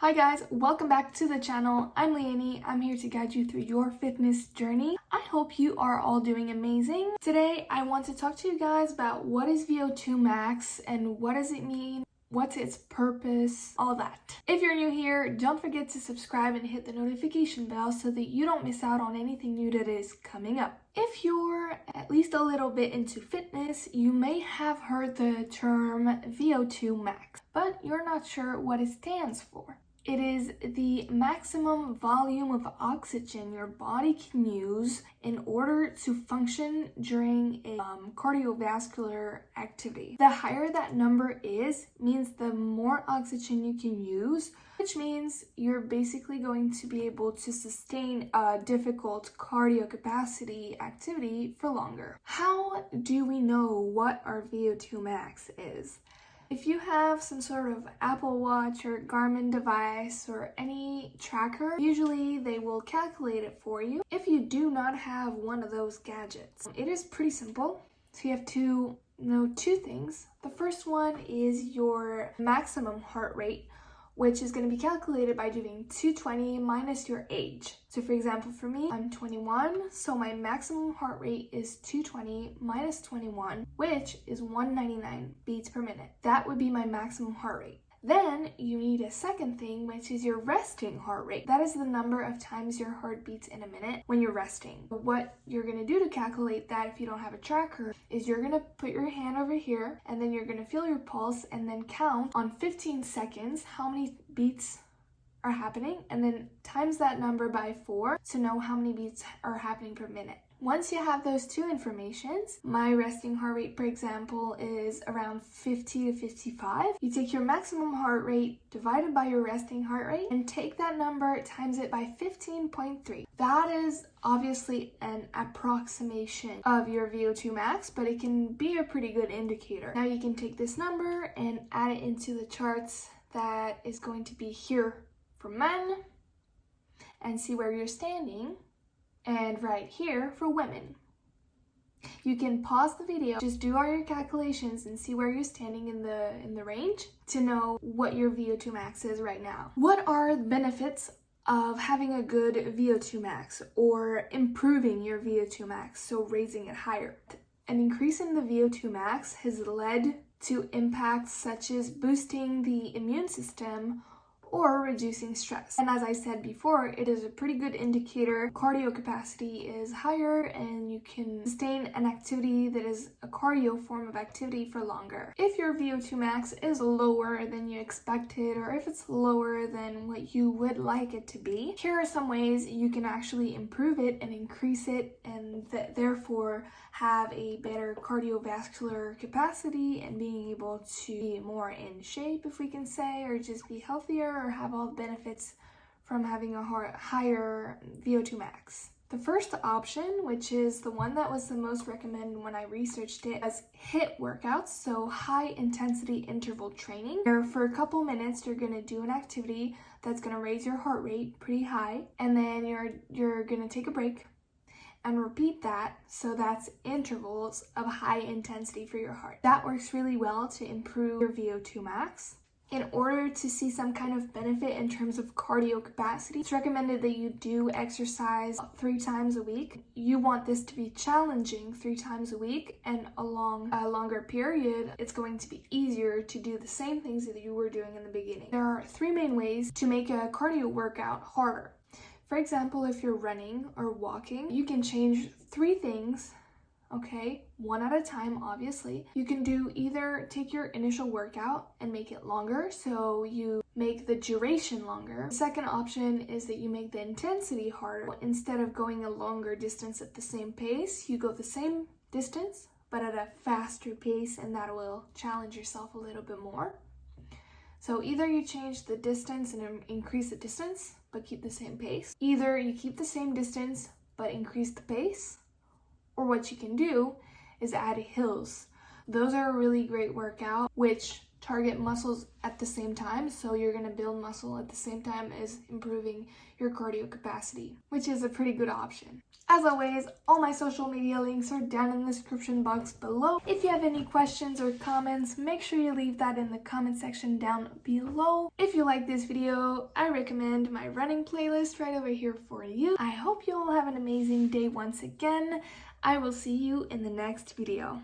Hi guys, welcome back to the channel. I'm Leonie. I'm here to guide you through your fitness journey. I hope you are all doing amazing. Today, I want to talk to you guys about what is VO2 Max and what does it mean, what's its purpose, all that. If you're new here, don't forget to subscribe and hit the notification bell so that you don't miss out on anything new that is coming up. If you're at least a little bit into fitness, you may have heard the term VO2 Max, but you're not sure what it stands for. It is the maximum volume of oxygen your body can use in order to function during a cardiovascular activity. The higher that number is, means the more oxygen you can use, which means you're basically going to be able to sustain a difficult cardio capacity activity for longer. How do we know what our VO2 max is? If you have some sort of Apple Watch or Garmin device or any tracker, usually they will calculate it for you. If you do not have one of those gadgets, it is pretty simple. So you have to know two things. The first one is your maximum heart rate, which is going to be calculated by doing 220 minus your age. So for example, for me, I'm 21, so my maximum heart rate is 220 minus 21, which is 199 beats per minute. That would be my maximum heart rate. Then you need a second thing, which is your resting heart rate. That is the number of times your heart beats in a minute when you're resting. What you're going to do to calculate that if you don't have a tracker is you're going to put your hand over here and then you're going to feel your pulse and then count on 15 seconds how many beats are happening and then times that number by 4 to know how many beats are happening per minute. Once you have those two informations, my resting heart rate, for example, is around 50 to 55. You take your maximum heart rate divided by your resting heart rate and take that number times it by 15.3. That is obviously an approximation of your VO2 max, but it can be a pretty good indicator. Now you can take this number and add it into the charts that is going to be here for men and see where you're standing. And right here for women. You can pause the video, just do all your calculations and see where you're standing in the range to know what your VO2 max is right now. What are the benefits of having a good VO2 max or improving your VO2 max, so raising it higher? An increase in the VO2 max has led to impacts such as boosting the immune system or reducing stress. And as I said before, it is a pretty good indicator. Cardio capacity is higher and you can sustain an activity that is a cardio form of activity for longer. If your VO2 max is lower than you expected, or if it's lower than what you would like it to be, here are some ways you can actually improve it and increase it and therefore have a better cardiovascular capacity and being able to be more in shape, if we can say, or just be healthier or have all the benefits from having a higher VO2 max. The first option, which is the one that was the most recommended when I researched it, is HIIT workouts, so high intensity interval training. Where for a couple minutes you're going to do an activity that's going to raise your heart rate pretty high, and then you're going to take a break and repeat that, so that's intervals of high intensity for your heart. That works really well to improve your VO2 max. In order to see some kind of benefit in terms of cardio capacity, it's recommended that you do exercise 3 times a week. You want this to be challenging 3 times a week, and along a longer period, it's going to be easier to do the same things that you were doing in the beginning. There are 3 main ways to make a cardio workout harder. For example, if you're running or walking, you can change 3 things. Okay, one at a time, obviously. You can do either take your initial workout and make it longer, so you make the duration longer. The second option is that you make the intensity harder. Instead of going a longer distance at the same pace, you go the same distance, but at a faster pace, and that will challenge yourself a little bit more. So either you change the distance and increase the distance, but keep the same pace. Either you keep the same distance, but increase the pace. Or what you can do is add hills. Those are a really great workout, which target muscles at the same time, so you're going to build muscle at the same time as improving your cardio capacity, which is a pretty good option. As always, all my social media links are down in the description box below. If you have any questions or comments, make sure you leave that in the comment section down below. If you like this video, I recommend my running playlist right over here for you. I hope you all have an amazing day once again. I will see you in the next video.